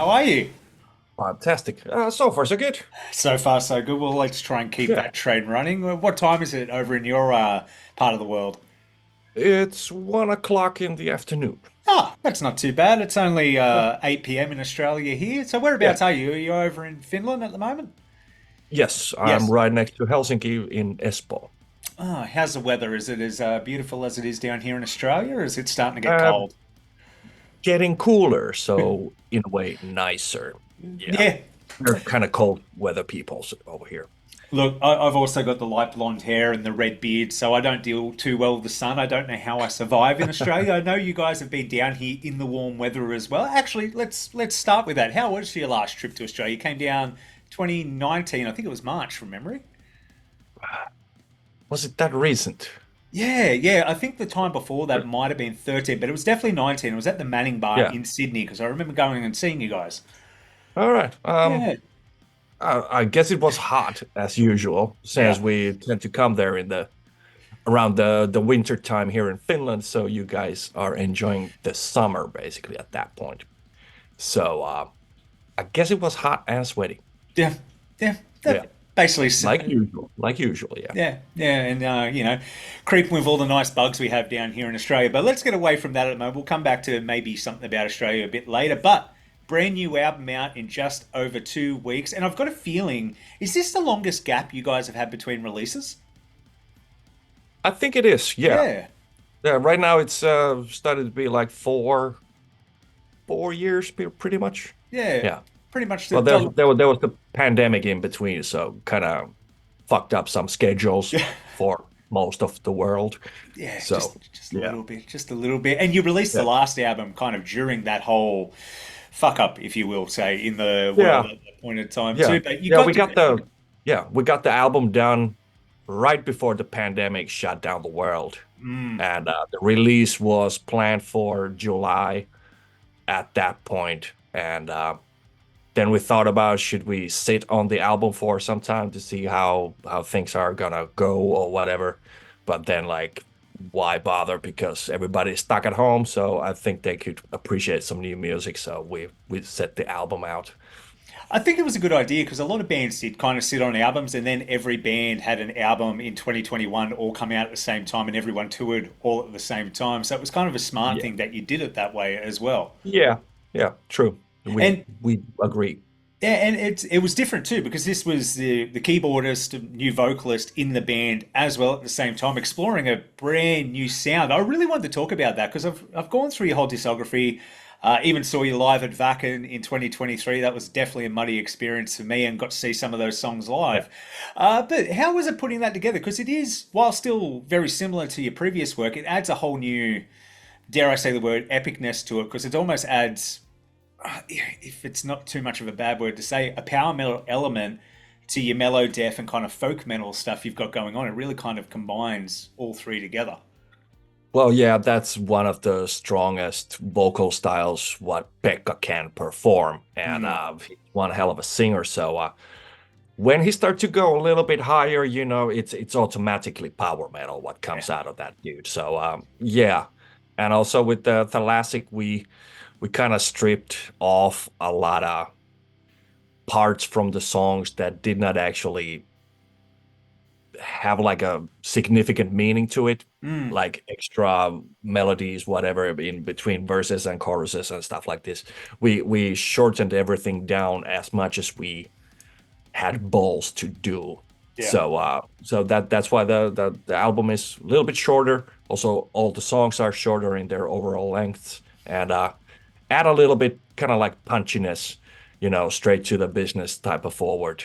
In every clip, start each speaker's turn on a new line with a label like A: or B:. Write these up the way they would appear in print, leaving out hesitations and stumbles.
A: How are you?
B: Fantastic. So far, so good.
A: So far, so good. Well, let's try and keep
B: Yeah.
A: that train running. What time is it over in your part of the world?
B: It's 1 o'clock in the afternoon.
A: Ah, that's not too bad. It's only
B: Yeah.
A: 8 p.m. in Australia here. So
B: Yeah.
A: whereabouts are you? Are you over in Finland at the moment?
B: Yes, I'm
A: Yes.
B: right next to Helsinki in Espoo.
A: Ah, how's the weather? Is it as beautiful as it is down here in Australia, or is it starting to get
B: Uh,
A: cold?
B: Getting cooler, so in a way, nicer. Yeah.
A: Yeah.
B: We're kind of cold weather people over here.
A: Look, I've also got the light blonde hair and the red beard, so I don't deal too well with the sun. I don't know how I survive in Australia. I know you guys have been down here in the warm weather as well. Actually, let's start with that. How was your last trip to Australia? You came down 2019, I think it was March from memory.
B: Was it that recent?
A: Yeah, yeah. I think the time before that might have been 13, but it was definitely 19. It was at the Manning Bar
B: Yeah.
A: in Sydney because I remember going and seeing you guys.
B: All right.
A: Yeah,
B: I guess it was hot as usual, since
A: yeah.
B: we tend to come there in the around the winter time here in Finland. So you guys are enjoying the summer basically at that point. So I guess it was hot and sweaty.
A: Yeah, yeah.
B: Yeah,
A: That basically,
B: like usual. Like usual, yeah.
A: yeah, yeah, and creeping with all the nice bugs we have down here in Australia. But let's get away from that at the moment. We'll come back to maybe something about Australia a bit later. But brand new album out in just over 2 weeks, and I've got a feeling, is this the longest gap you guys have had between releases?
B: I think it is. Yeah.
A: Yeah,
B: Yeah. Right now it's started to be like four years pretty much.
A: yeah,
B: Yeah.
A: pretty much
B: Well, there was the pandemic in between, so kind of fucked up some schedules
A: yeah,
B: for most of the world.
A: yeah,
B: So
A: just a
B: yeah.
A: little bit, just a little bit. And you released the
B: Yeah.
A: last album kind of during that whole fuck up, if you will, say, in the world
B: Yeah.
A: at that point in time
B: Yeah.
A: too. But you
B: Yeah,
A: got
B: we
A: to,
B: got the yeah, we got the album done right before the pandemic shut down the world. And the release was planned for July at that point. And then we thought about should we sit on the album for some time to see how things are gonna go or whatever. But then like why bother because everybody's stuck at home, so I think they could appreciate some new music. So we set the album out.
A: I think it was a good idea because a lot of bands did kind of sit on albums, and then every band had an album in 2021 all come out at the same time, and everyone toured all at the same time. So it was kind of a smart
B: Yeah.
A: thing that you did it that way as well.
B: Yeah. Yeah, true. We
A: And
B: we agree.
A: yeah, and it was different too because this was the keyboardist, new vocalist in the band as well at the same time, exploring a brand new sound. I really wanted to talk about that because I've gone through your whole discography. Even saw you live at Wacken in 2023. That was definitely a muddy experience for me, and got to see some of those songs
B: Yeah.
A: live. But how was it putting that together? Because it is, while still very similar to your previous work, it adds a whole new, dare I say the word, epicness to it. Because it almost adds, if it's not too much of a bad word to say, a power metal element to your mellow death and kind of folk metal stuff you've got going on. It really kind of combines all three together.
B: Well, yeah, that's one of the strongest vocal styles what Pekka can perform, and
A: Mm,
B: he's one hell of a singer. So when he starts to go a little bit higher, it's automatically power metal what
A: yeah.
B: comes out of that dude. So yeah, and also with the Thalassic, we kind of stripped off a lot of parts from the songs that did not actually have like a significant meaning to it,
A: Mm.
B: like extra melodies, whatever, in between verses and choruses and stuff like this. We shortened everything down as much as we had balls to do.
A: Yeah.
B: So that's why the album is a little bit shorter. Also, all the songs are shorter in their overall lengths, and add a little bit kind of like punchiness, straight to the business type of forward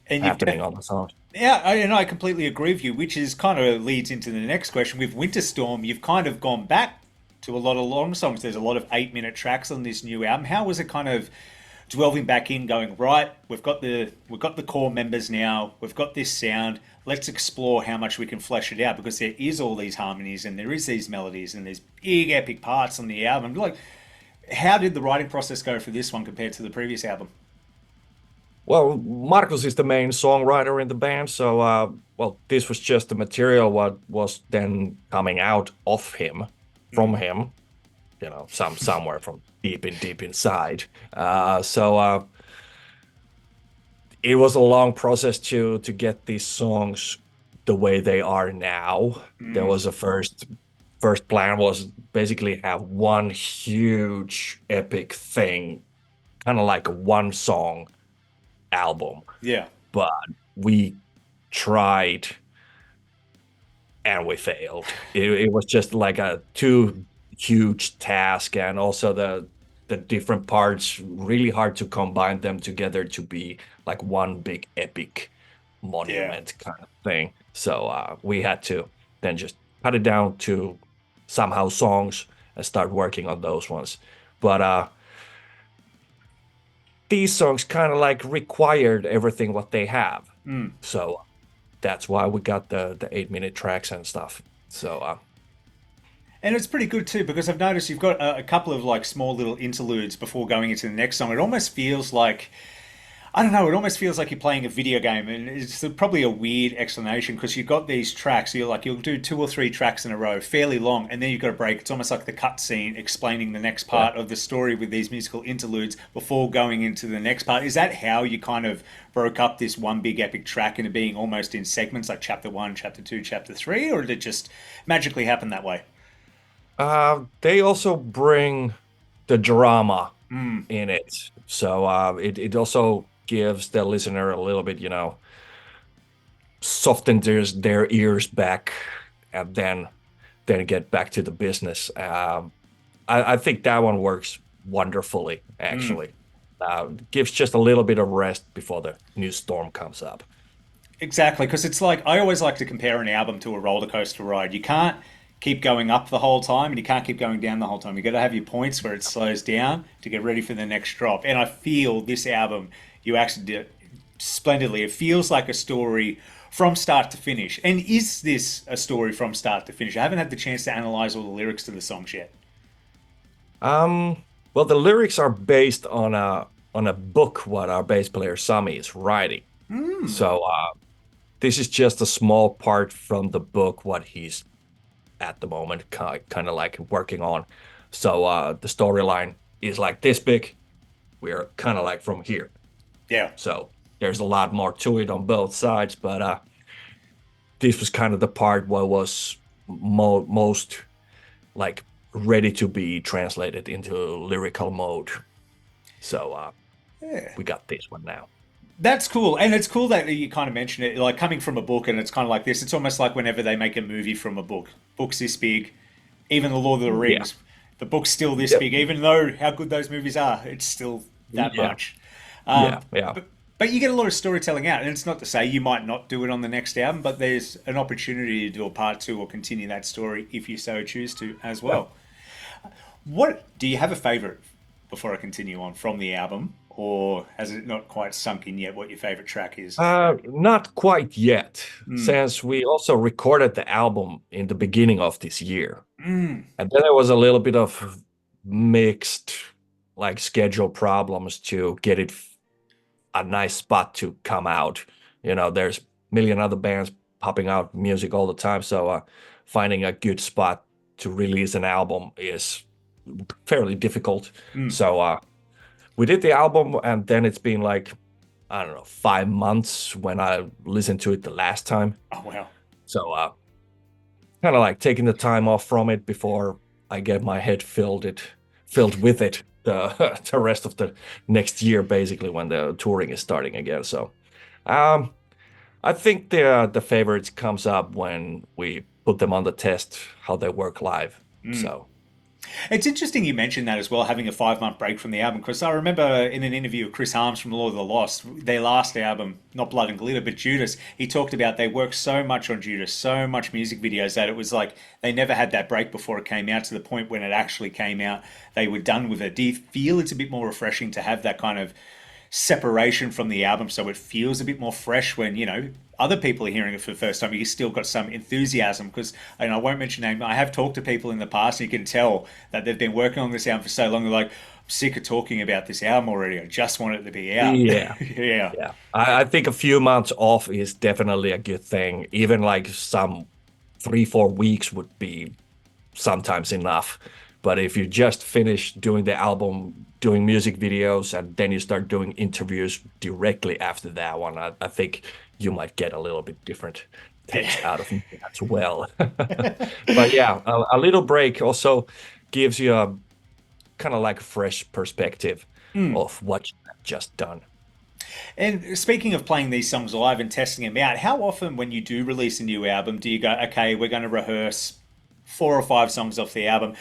A: And you've
B: happening
A: def-
B: on the songs.
A: Yeah, and I completely agree with you, which is kind of leads into the next question. With Winter Storm, you've kind of gone back to a lot of long songs. There's a lot of 8 minute tracks on this new album. How was it kind of delving back in, going, right, we've got the core members now, we've got this sound, let's explore how much we can flesh it out because there is all these harmonies and there is these melodies and there's big epic parts on the album. Like, how did the writing process go for this one compared to the previous album?
B: Well, Marcus is the main songwriter in the band, so well, this was just the material what was then coming out of him, from
A: Mm,
B: him. somewhere from deep inside. So it was a long process to get these songs the way they are now. There
A: Mm,
B: was a first plan was basically have one huge epic thing, kind of like a one song album,
A: yeah,
B: but we tried and we failed. It was just like a too huge task, and also the different parts really hard to combine them together to be like one big epic
A: yeah.
B: monument kind of thing. So we had to then just cut it down to somehow songs and start working on those ones. But these songs kind of like required everything what they have.
A: Mm.
B: So that's why we got the 8 minute tracks and stuff. So
A: And it's pretty good too because I've noticed you've got a couple of like small little interludes before going into the next song. It almost feels like I don't know. It almost feels like you're playing a video game, and it's probably a weird explanation because you've got these tracks. You're like you'll do two or three tracks in a row, fairly long, and then you've got a break. It's almost like the cut scene explaining the next
B: yeah.
A: part of the story with these musical interludes before going into the next part. Is that how you kind of broke up this one big epic track into being almost in segments, like chapter one, chapter two, chapter three, or did it just magically happen that way?
B: They also bring the drama
A: Mm,
B: in it. So it also gives the listener a little bit, soften their ears back and then get back to the business. I think that one works wonderfully,
A: mm.
B: actually. Gives just a little bit of rest before the new storm comes up.
A: Exactly, because it's like I always like to compare an album to a roller coaster ride. You can't keep going up the whole time, and you can't keep going down the whole time. You got to have your points where it slows down to get ready for the next drop. And I feel this album, you actually did splendidly. It feels like a story from start to finish. And is this a story from start to finish? I haven't had the chance to analyze all the lyrics to the songs yet.
B: Um, well, the lyrics are based on a book what our bass player Sami is writing.
A: Hmm.
B: So this is just a small part from the book what he's at the moment kind of like working on. So the storyline is like this big. We're kind of like from here.
A: Yeah.
B: So there's a lot more to it on both sides, but this was kind of the part where was most like ready to be translated into lyrical mode. So
A: Yeah.
B: we got this one now.
A: That's cool. And it's cool that you kind of mentioned it, like coming from a book, and it's kind of like this. It's almost like whenever they make a movie from a book. Book's this big. Even The Lord of the
B: Yeah.
A: Rings, the book's still this
B: Yep.
A: big. Even though how good those movies are, it's still that
B: Yeah.
A: much.
B: Yeah.
A: Um,
B: Yeah.
A: but you get a lot of storytelling out. And it's not to say you might not do it on the next album, but there's an opportunity to do a part two or continue that story if you so choose to as
B: Yeah.
A: well. What do you have a favorite before I continue on from the album? Or has it not quite sunk in yet what your favorite track is?
B: Not quite yet,
A: Mm,
B: since we also recorded the album in the beginning of this year.
A: mm,
B: And then there was a little bit of mixed like schedule problems to get it a nice spot to come out. There's a million other bands popping out music all the time, so finding a good spot to release an album is fairly difficult.
A: mm.
B: So we did the album, and then it's been like, I don't know, 5 months when I listened to it the last time.
A: Oh, wow.
B: So kind of like taking the time off from it before I get my head filled with it the rest of the next year, basically when the touring is starting again. So um, I think the favorites comes up when we put them on the test how they work live. So
A: It's interesting you mentioned that as well, having a 5 month break from the album, because I remember in an interview with Chris Harms from Lord of the Lost, their last album, not Blood and Glitter, but Judas, he talked about they worked so much on Judas, so much music videos that it was like they never had that break before it came out to the point when it actually came out, they were done with it. Do you feel it's a bit more refreshing to have that kind of separation from the album so it feels a bit more fresh when other people are hearing it for the first time? You still got some enthusiasm because, and I won't mention name, I have talked to people in the past and you can tell that they've been working on this album for so long. They're like, I'm sick of talking about this album already, I just want it to be out.
B: yeah,
A: Yeah.
B: yeah, I think a few months off is definitely a good thing. Even like some 3 4 weeks would be sometimes enough. But if you just finish doing the album, doing music videos, and then you start doing interviews directly after that one, I think you might get a little bit different text out of me as well. But yeah, a little break also gives you a kind of like a fresh perspective of what you have just done.
A: And speaking of playing these songs live and testing them out, how often when you do release a new album do you go, okay, we're going to rehearse 4 or 5 songs off the album?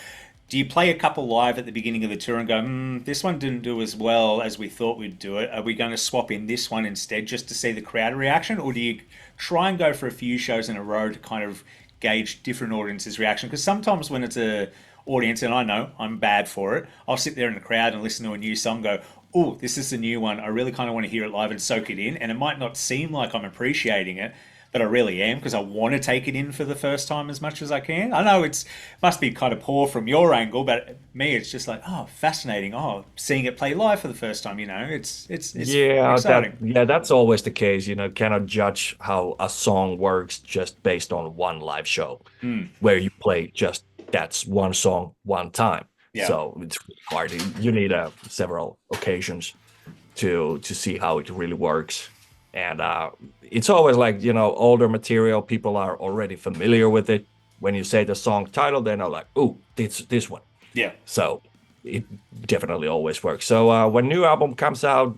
A: Do you play a couple live at the beginning of the tour and go, this one didn't do as well as we thought we'd do it. Are we going to swap in this one instead just to see the crowd reaction? Or do you try and go for a few shows in a row to kind of gauge different audiences' reaction? Because sometimes when it's a audience, and I know I'm bad for it, I'll sit there in the crowd and listen to a new song, go, oh, this is the new one. I really kind of want to hear it live and soak it in. And it might not seem like I'm appreciating it, but I really am because I want to take it in for the first time as much as I can. I know it's must be kind of poor from your angle, but me, it's just like, oh, fascinating. Oh, seeing it play live for the first time, it's
B: Yeah,
A: exciting.
B: that's always the case. Cannot judge how a song works just based on one live show where you play just that's one song one time.
A: Yeah.
B: So it's really hard. You need several occasions to see how it really works. And it's always like, older material, people are already familiar with it. When you say the song title, they're not like, oh, this one.
A: Yeah.
B: So it definitely always works. So when new album comes out,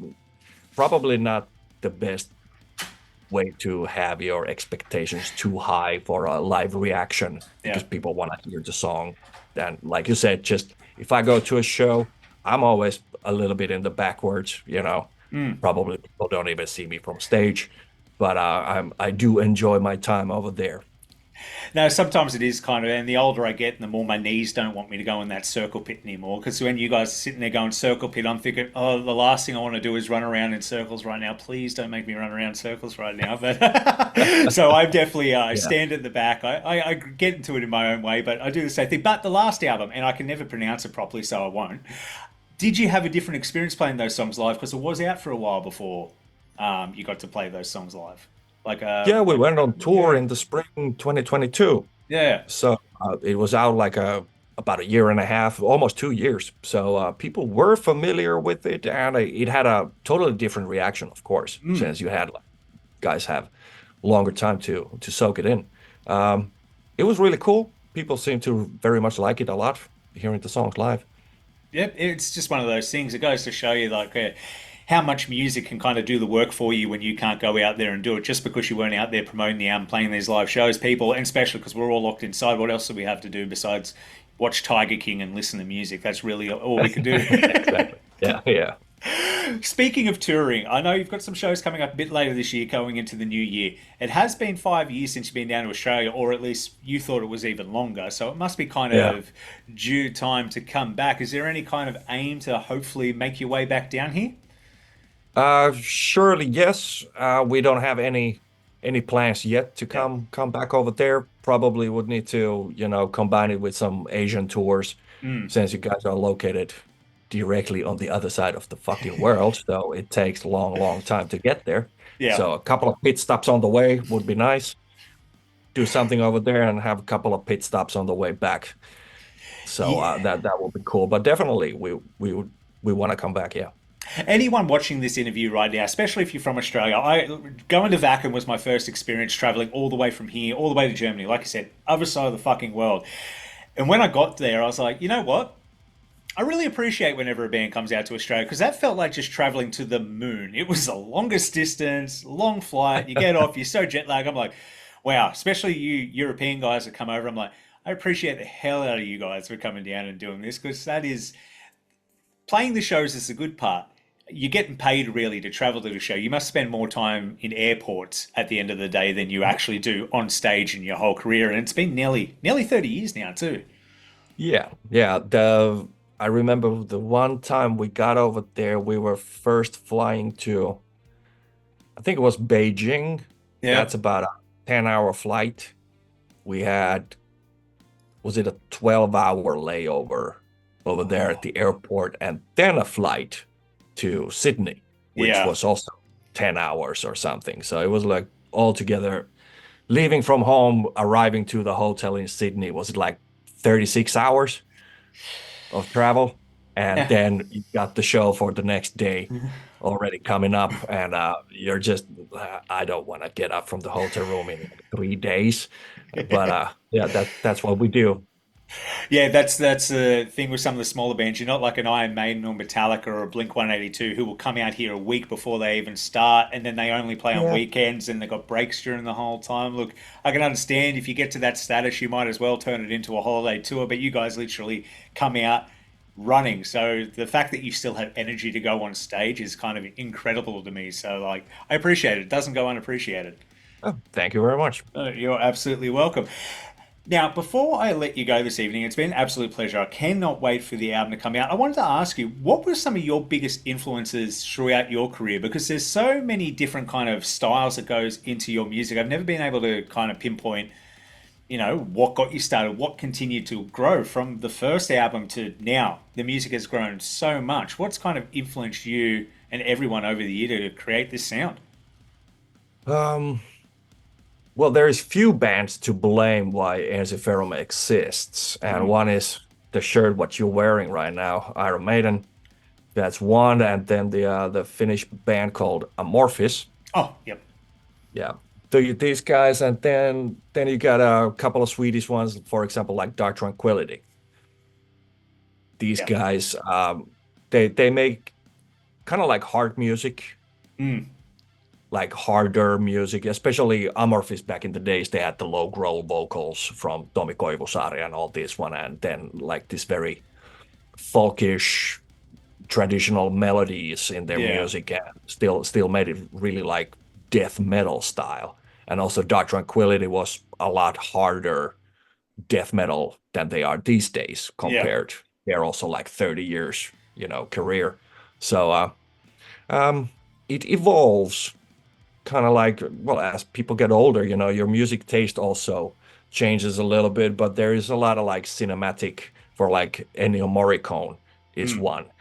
B: probably not the best way to have your expectations too high for a live reaction because
A: Yeah.
B: people want to hear the song. And like you said, just if I go to a show, I'm always a little bit in the backwards. Probably people don't even see me from stage, but I do enjoy my time over there.
A: No, sometimes it is kind of, and the older I get, the more my knees don't want me to go in that circle pit anymore. Because when you guys are sitting there going circle pit, I'm thinking, oh, the last thing I want to do is run around in circles right now. Please don't make me run around in circles right now. But so I definitely
B: Yeah.
A: stand at the back. I get into it in my own way, but I do the same thing. But the last album, and I can never pronounce it properly, so I won't. Did you have a different experience playing those songs live? Because it was out for a while before you got to play those songs live.
B: Yeah, we
A: Like
B: went on tour
A: yeah,
B: in the spring 2022.
A: yeah.
B: So it was out like about a year and a half, almost 2 years. So people were familiar with it, and it had a totally different reaction, of course, since you had guys have longer time to soak it in. It was really cool. People seem to very much like it a lot, hearing the songs live.
A: Yep, it's just one of those things. It goes to show you how much music can kind of do the work for you when you can't go out there and do it. Just because you weren't out there promoting the album, playing these live shows, people, and especially because we're all locked inside. What else do we have to do besides watch Tiger King and listen to music? That's really all we can do.
B: Exactly. Yeah, yeah.
A: Speaking of touring, I know you've got some shows coming up a bit later this year, going into the new year. It has been 5 years since you've been down to Australia, or at least you thought it was even longer. So it must be kind
B: Yeah.
A: of due time to come back. Is there any kind of aim to hopefully make your way back down here?
B: Surely, yes. We don't have any plans yet to
A: Yeah.
B: come back over there. Probably would need to, combine it with some Asian tours, since you guys are located directly on the other side of the fucking world. So it takes a long, long time to get there.
A: Yeah.
B: So a couple of pit stops on the way would be nice. Do something over there and have a couple of pit stops on the way back. So
A: Yeah.
B: that would be cool. But definitely, we want to come back. Yeah.
A: Anyone watching this interview right now, especially if you're from Australia, going to Vacuum was my first experience traveling all the way from here, all the way to Germany. Like I said, other side of the fucking world. And when I got there, I was like, you know what? I really appreciate whenever a band comes out to Australia because that felt like just traveling to the moon. It was the longest distance, long flight. You get off, you're so jet lagged. I'm like, wow, especially you European guys that come over. I'm like, I appreciate the hell out of you guys for coming down and doing this because that is playing the shows is the good part. You're getting paid really to travel to the show. You must spend more time in airports at the end of the day than you actually do on stage in your whole career. And it's been nearly 30 years now too.
B: Yeah, yeah. The I remember the one time we got over there, we were first flying to, I think it was Beijing.
A: Yeah.
B: That's about a 10-hour flight. We had, was it a 12-hour layover over there at
A: Oh,
B: the airport, and then a flight to Sydney, which
A: yeah.
B: was also 10 hours or something. So it was like altogether leaving from home, arriving to the hotel in Sydney was like 36 hours. of travel, and
A: Yeah.
B: then you got the show for the next day already coming up, and you're just I don't want to get up from the hotel room in like 3 days, but yeah, that's what we do.
A: Yeah, that's the thing with some of the smaller bands. You're not like an Iron Maiden or Metallica or a Blink 182 who will come out here a week before they even start, and then they only play on
B: Yeah.
A: weekends and they've got breaks during the whole time. Look, I can understand if you get to that status, you might as well turn it into a holiday tour, but you guys literally come out running. So the fact that you still have energy to go on stage is kind of incredible to me. So like, I appreciate it. It doesn't go unappreciated.
B: Oh, thank you very much.
A: You're absolutely welcome. Now, before I let you go this evening, it's been an absolute pleasure. I cannot wait for the album to come out. I wanted to ask you, what were some of your biggest influences throughout your career? Because there's so many different kind of styles that goes into your music. I've never been able to kind of pinpoint, what got you started, what continued to grow from the first album to now. The music has grown so much. What's kind of influenced you and everyone over the year to create this sound?
B: Um, well, there's few bands to blame why Ensiferum exists, and one is the shirt what you're wearing right now, Iron Maiden. That's one, and then the Finnish band called Amorphis.
A: Oh, yep.
B: Yeah. So these guys, and then you got a couple of Swedish ones, for example, like Dark Tranquillity. These
A: Yep.
B: guys, they make kind of like hard music,
A: Mm,
B: like harder music, especially Amorphis back in the days. They had the low growl vocals from Tommy Koivusaari and all this one, and then like this very folkish traditional melodies in their
A: yeah.
B: music, and still made it really like death metal style. And also Dark Tranquillity was a lot harder death metal than they are these days
A: Yeah.
B: compared. They're also like 30 years, career. So um it evolves kind of like, well, as people get older, your music taste also changes a little bit, but there is a lot of like cinematic for like Ennio Morricone is
A: Mm,
B: one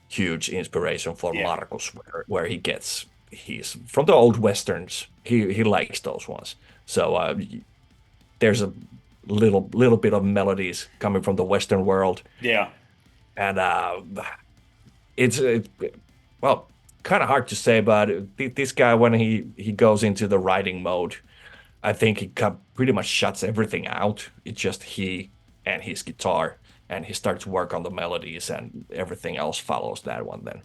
B: huge inspiration for
A: yeah.
B: Marcus, where he's from the old westerns. He likes those ones. So there's a little bit of melodies coming from the Western world,
A: Yeah.
B: and it's well, kind of hard to say, but this guy when he goes into the writing mode, I think he pretty much shuts everything out. It's just he and his guitar, and he starts to work on the melodies, and everything else follows that one then.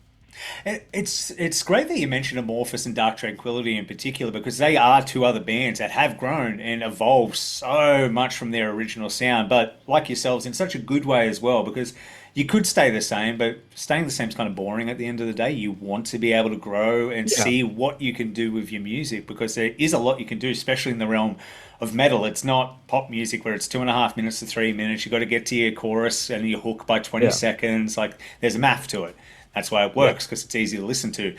A: It's great that you mentioned Amorphous and Dark Tranquillity in particular because they are two other bands that have grown and evolved so much from their original sound, but like yourselves in such a good way as well because you could stay the same, but staying the same is kind of boring at the end of the day. You want to be able to grow and
B: Yeah,
A: see what you can do with your music because there is a lot you can do, especially in the realm of metal. It's not pop music where it's 2.5 minutes to 3 minutes. You got to get to your chorus and your hook by 20
B: yeah,
A: seconds. Like there's a math to it. That's why it
B: yeah,
A: works because it's easy to listen to,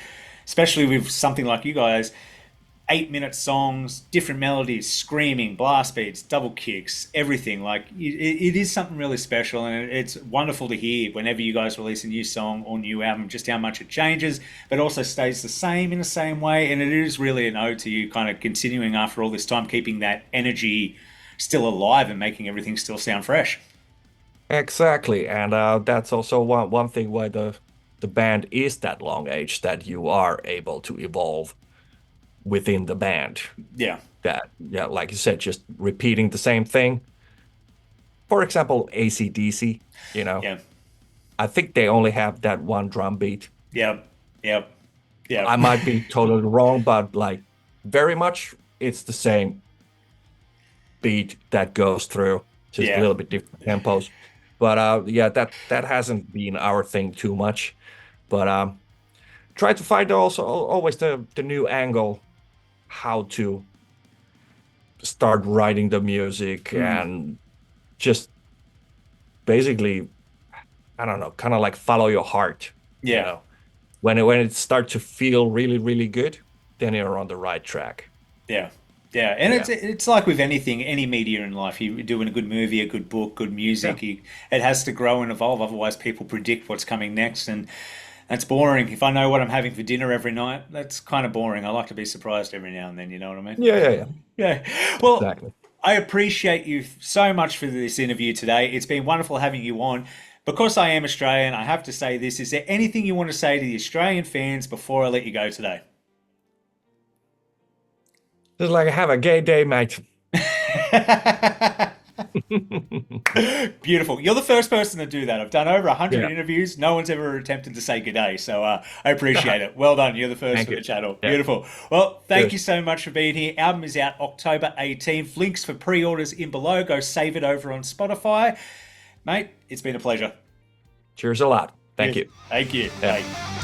A: especially with something like you guys. 8 minute songs, different melodies, screaming, blast beats, double kicks, everything. Like it is something really special, and it's wonderful to hear whenever you guys release a new song or new album, just how much it changes, but also stays the same in the same way. And it is really an ode to you, kind of continuing after all this time, keeping that energy still alive and making everything still sound fresh.
B: exactly. And that's also one thing why the band is that long age that you are able to evolve within the band.
A: Yeah,
B: That, yeah, like you said, just repeating the same thing. For example, AC/DC, you know,
A: yeah,
B: I think they only have that one drum beat.
A: yeah, yeah, yeah,
B: I might be totally wrong, but like very much it's the same beat that goes through, just a
A: yeah.
B: little bit different tempos. But yeah, that hasn't been our thing too much. But try to find also always the new angle how to start writing the music
A: Mm,
B: and just basically, I don't know, kind of like follow your heart, you
A: yeah.
B: know. When it starts to feel really, really good, then you're on the right track.
A: Yeah. Yeah, and
B: Yeah.
A: it's like with anything, any media in life. You're doing a good movie, a good book, good
B: Yeah.
A: music. It has to grow and evolve. Otherwise, people predict what's coming next, and that's boring. If I know what I'm having for dinner every night, that's kind of boring. I like to be surprised every now and then. You know what I mean?
B: Yeah, yeah, yeah.
A: Yeah. Well,
B: Exactly.
A: I appreciate you so much for this interview today. It's been wonderful having you on. Because I am Australian, I have to say this. Is there anything you want to say to the Australian fans before I let you go today?
B: Just like have a gay day, mate.
A: Beautiful. You're the first person to do that. I've done over 100
B: Yeah.
A: interviews. No one's ever attempted to say good day. So I appreciate it. Well done. You're the first
B: Thank
A: for
B: you.
A: the channel.
B: Yeah.
A: Beautiful. Well, thank
B: Cheers.
A: you so much for being here. Album is out October 18th. Links for pre-orders in below. Go save it over on Spotify. Mate, it's been a pleasure.
B: Cheers a lot. Thank
A: Yes.
B: you.
A: Thank you.
B: Yeah.
A: Bye.